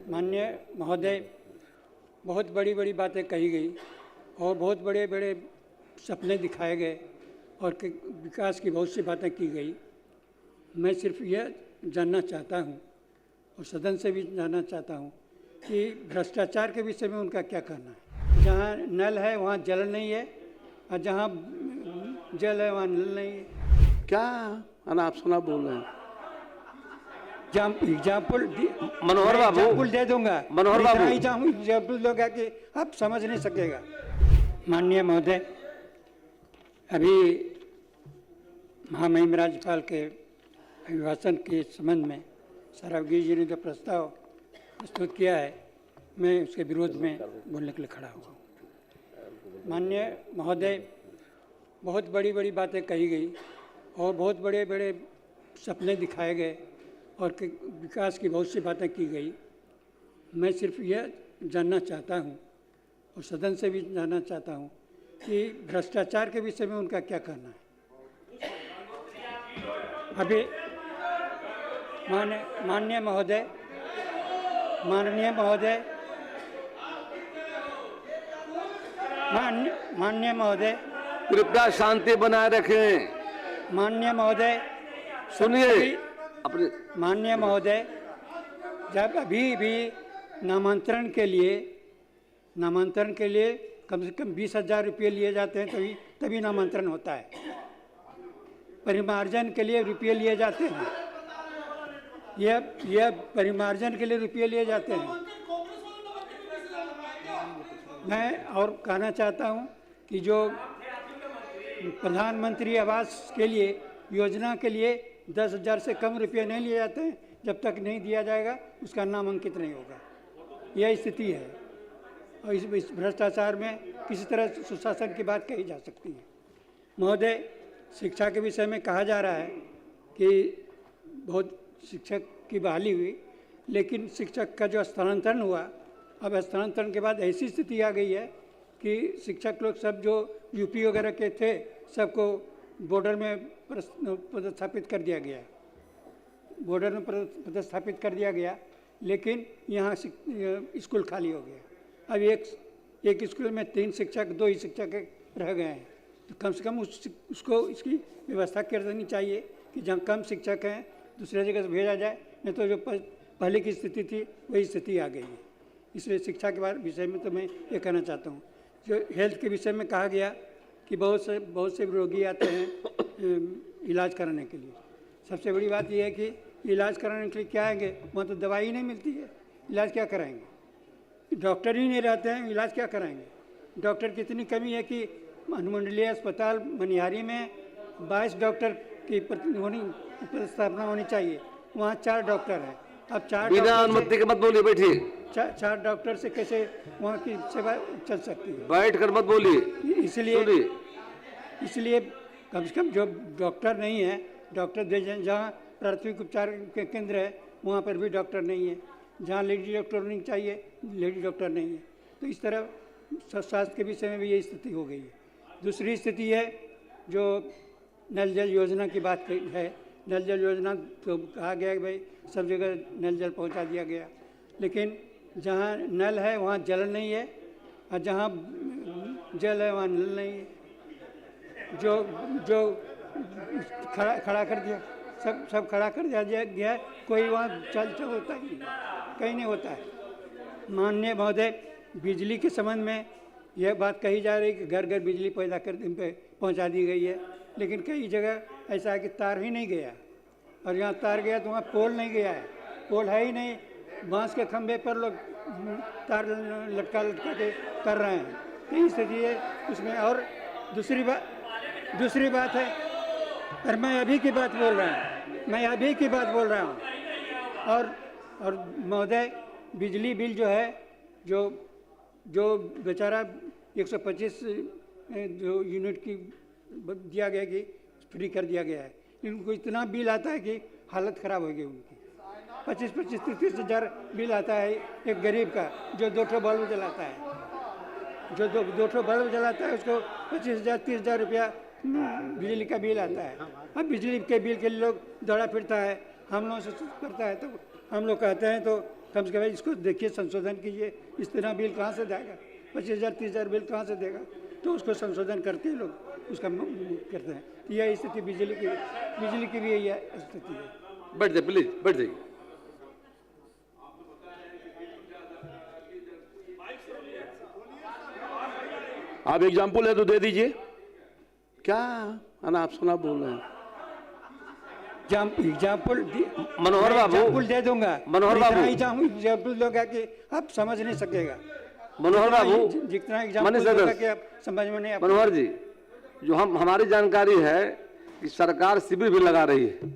माननीय महोदय, बहुत बड़ी बड़ी बातें कही गई और बहुत बड़े बड़े सपने दिखाए गए और विकास की बहुत सी बातें की गई। मैं सिर्फ यह जानना चाहता हूँ और सदन से भी जानना चाहता हूँ कि भ्रष्टाचार के विषय में उनका क्या कहना है। जहाँ नल है वहाँ जल नहीं है और जहाँ जल है वहाँ नल नहीं है। क्या अनाप शनाप बोल रहे हैं? एग्जाम्पल मनोहर बाबू, एग्जाम्पल दे दूंगा। मनोहर बाबू, एग्जाम्पल दोगा कि आप समझ नहीं सकेगा। माननीय महोदय, अभी महामहिम राज्यपाल के अभिभाषण के संबंध में सरावगी जी ने जो प्रस्ताव प्रस्तुत किया है, मैं उसके विरोध में बोलने के लिए खड़ा हुआ हूँ। माननीय महोदय, बहुत बड़ी बड़ी बातें कही गई और बहुत बड़े बड़े सपने दिखाए गए और विकास की बहुत सी बातें की गई। मैं सिर्फ यह जानना चाहता हूँ और सदन से भी जानना चाहता हूँ कि भ्रष्टाचार के विषय में उनका क्या कहना है। अभी माननीय महोदय, माननीय महोदय, माननीय महोदय, कृपया शांति बनाए रखें। माननीय महोदय सुनिए अपने। माननीय महोदय, जब अभी भी नामांतरण के लिए कम से कम 20,000 रुपये लिए जाते हैं, तभी नामांतरण होता है। परिमार्जन के लिए रुपये लिए जाते हैं, यह परिमार्जन के लिए रुपये लिए जाते हैं। मैं और कहना चाहता हूं कि जो प्रधानमंत्री आवास के लिए योजना के लिए 10,000 से कम रुपये नहीं लिए जाते हैं। जब तक नहीं दिया जाएगा उसका नाम अंकित नहीं होगा। यह स्थिति है और इस भ्रष्टाचार में किसी तरह सुशासन की बात कही जा सकती है। महोदय, शिक्षा के विषय में कहा जा रहा है कि बहुत शिक्षक की बहाली हुई, लेकिन शिक्षक का जो स्थानांतरण हुआ, अब स्थानांतरण के बाद ऐसी स्थिति आ गई है कि शिक्षक लोग सब जो यूपी वगैरह के थे, सबको बॉर्डर में पदस्थापित कर दिया गया। बॉर्डर में पदस्थापित कर दिया गया, लेकिन यहाँ स्कूल खाली हो गया। अब एक स्कूल में 3 शिक्षक, 2 ही शिक्षक रह गए हैं। तो कम से कम उसको इसकी व्यवस्था कर देनी चाहिए कि जहाँ कम शिक्षक हैं दूसरे जगह से भेजा जाए, नहीं तो जो पहले की स्थिति थी वही स्थिति आ गई है। इसलिए शिक्षा के विषय में तो मैं ये कहना चाहता हूँ। जो हेल्थ के विषय में कहा गया कि बहुत से रोगी आते हैं इलाज कराने के लिए। सबसे बड़ी बात यह है कि इलाज कराने के लिए क्या आएंगे, वहाँ तो दवाई नहीं मिलती है, इलाज क्या कराएंगे। डॉक्टर ही नहीं रहते हैं, इलाज क्या कराएंगे। डॉक्टर की इतनी कमी है कि अनुमंडलीय अस्पताल मनिहारी में 22 डॉक्टर की स्थापना होनी चाहिए, वहाँ 4 डॉक्टर हैं। अब 4 बिना अनुमति के मत बोलिए, बैठिए। 4 डॉक्टर से कैसे वहाँ की सेवा चल सकती है? बैठ कर मत बोलिए। इसलिए कम से कम जो डॉक्टर नहीं है, डॉक्टर जहाँ प्राथमिक उपचार के केंद्र है वहाँ पर भी डॉक्टर नहीं है। जहाँ लेडी डॉक्टर होनी चाहिए, लेडी डॉक्टर नहीं है। तो इस तरह स्वास्थ्य के विषय में भी ये स्थिति हो गई है। दूसरी स्थिति है जो नल जल योजना की बात है। नल जल योजना तो कहा गया कि भाई सब जगह नल जल पहुँचा दिया गया, लेकिन जहाँ नल है वहाँ जल नहीं है और जहाँ जल है वहाँ नल नहीं है। जो खड़ा कर दिया, सब खड़ा कर दिया गया, कोई वहाँ चल होता ही नहीं, कहीं नहीं होता है। माननीय महोदय, बिजली के संबंध में यह बात कही जा रही है कि घर घर बिजली पैदा कर पहुँचा दी गई है, लेकिन कई जगह ऐसा है कि तार ही नहीं गया, और यहाँ तार गया तो वहाँ पोल नहीं गया है। पोल है ही नहीं, बांस के खंभे पर लोग तार लटका के कर रहे हैं। तो स्थिति है उसमें। और दूसरी बात है, और मैं अभी की बात बोल रहा हूँ, और महोदय, बिजली बिल जो है, जो बेचारा 125 जो यूनिट की दिया गया कि फ्री कर दिया गया है, उनको इतना बिल आता है कि हालत ख़राब हो गई उनकी। 25-30 हज़ार बिल आता है एक गरीब का, जो 2 ठो बल्ब जलाता है। जो 2 ठो बल्ब जलाता है उसको 25,000-30,000 रुपया बिजली का बिल आता है। अब बिजली के बिल के लिए लोग दौड़ा फिरता है, हम लोगों से करता है। तो हम लोग कहते हैं तो कम से कम इसको देखिए, संशोधन कीजिए। इस तरह बिल कहाँ से जाएगा? 25,000 30,000 बिल कहाँ से देगा? तो उसको संशोधन करते हैं लोग, उसका करते हैं। यह स्थिति बिजली की भी यही स्थिति है। बैठ जाइए प्लीज, बैठ जाइए। आप एग्जाम्पल है तो दे दीजिए। क्या अनाप शनाप बोल रहे हैं? एग्जाम्पल मनोहर बाबू, एग्जाम्पल दे दूंगा। मनोहर बाबू, एग्जाम्पल दोगा कि आप समझ नहीं सकेगा। मनोहर बाबू, जितना एग्जाम्पल दोगा कि आप समझ में नहीं आ। मनोहर जी, जो हमारी जानकारी है कि सरकार शिविर भी लगा रही है,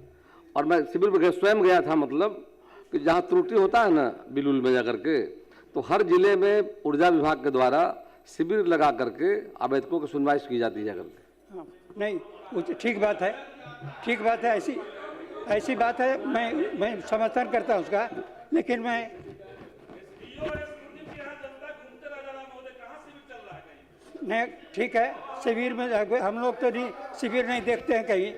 और मैं शिविर में स्वयं गया था। मतलब कि जहाँ त्रुटि होता है ना बिल उल में जा करके, तो हर जिले में ऊर्जा विभाग के द्वारा शिविर लगा करके आवेदकों की सुनवाई की जाती है जा करके। हाँ, नहीं वो तो ठीक बात है, ठीक बात है। ऐसी बात है, मैं समर्थन करता हूँ उसका। लेकिन मैं नहीं, ठीक है, शिविर में हम लोग तो नहीं, शिविर नहीं देखते हैं कहीं।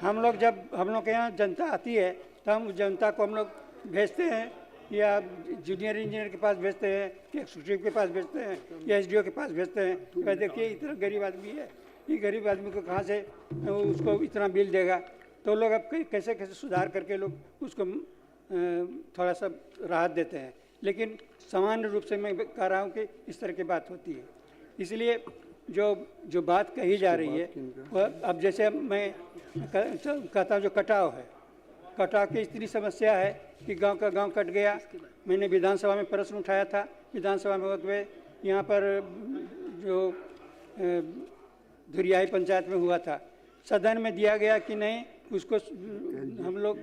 हम लोग के यहाँ जनता आती है तो हम जनता को हम लोग भेजते हैं, या जूनियर इंजीनियर के पास भेजते हैं, या एक्जीक्यूटिव के पास भेजते हैं, या एसडीओ के पास भेजते हैं। तो देखिए इतना गरीब आदमी है, ये गरीब आदमी को कहाँ से उसको इतना बिल देगा? तो लोग अब कैसे कैसे सुधार करके लोग उसको थोड़ा सा राहत देते हैं। लेकिन सामान्य रूप से मैं कह रहा हूँ कि इस तरह की बात होती है। इसलिए जो बात कही जा रही है वह, अब जैसे मैं कहता हूँ, जो कटाव है, कटाव की इतनी समस्या है कि गांव का गांव कट गया। मैंने विधानसभा में प्रश्न उठाया था, विधानसभा में वक्त में यहाँ पर जो धुरियाई पंचायत में हुआ था, सदन में दिया गया कि नहीं, उसको हम लोग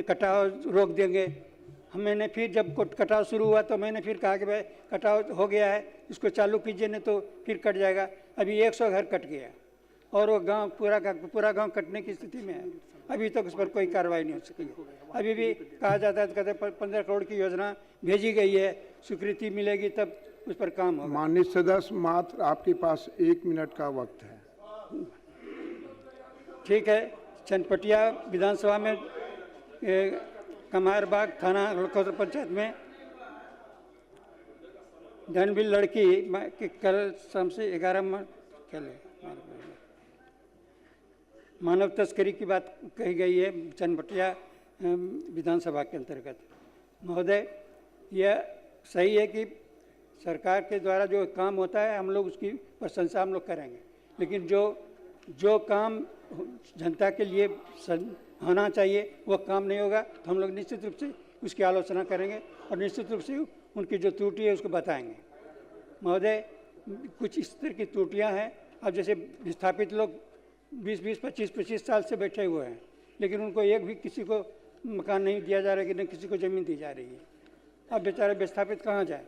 कटाव रोक देंगे। मैंने फिर जब कटाव शुरू हुआ तो मैंने फिर कहा कि भाई कटाव हो गया है, इसको चालू कीजिए, नहीं तो फिर कट जाएगा। अभी 100 घर कट गया और वो गांव पूरा गांव कटने की स्थिति में है। अभी तक उस पर कोई कार्रवाई नहीं हो सकी। अभी भी कहा जाता है, तो कहते 15 करोड़ की योजना भेजी गई है, स्वीकृति मिलेगी तब उस पर काम होगा। माननीय सदस्य, मात्र आपके पास 1 मिनट का वक्त है। ठीक है। चनपटिया विधानसभा में कमारबाग थाना लखोदर पंचायत में धनबिल लड़की की कल शाम से 11 मानव तस्करी की बात कही गई है चनपटिया विधानसभा के अंतर्गत। महोदय, यह सही है कि सरकार के द्वारा जो काम होता है हम लोग उसकी प्रशंसा हम लोग करेंगे, लेकिन जो काम जनता के लिए होना चाहिए वो काम नहीं होगा तो हम लोग निश्चित रूप से उसकी आलोचना करेंगे और निश्चित रूप से उनकी जो त्रुटि है उसको बताएंगे। महोदय, कुछ इस तरह की त्रुटियां हैं। अब जैसे विस्थापित लोग 20-20, 25-25 साल से बैठे हुए हैं, लेकिन उनको एक भी किसी को मकान नहीं दिया जा रहा है, कि न किसी को ज़मीन दी जा रही है। अब बेचारे विस्थापित कहाँ जाए?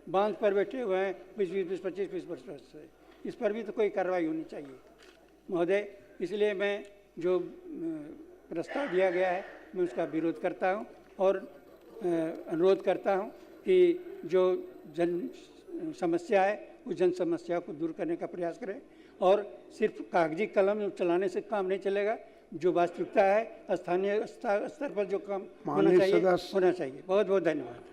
बांध पर बैठे हुए हैं 20-25 वर्ष से। इस पर भी तो कोई कार्रवाई होनी चाहिए महोदय। इसलिए मैं जो प्रस्ताव दिया गया है मैं उसका विरोध करता हूं और अनुरोध करता हूं कि जो जन समस्या है उस जन समस्या को दूर करने का प्रयास करें, और सिर्फ कागजी कलम चलाने से काम नहीं चलेगा। जो वास्तविकता है स्थानीय स्तर पर जो काम होना चाहिए। बहुत बहुत धन्यवाद।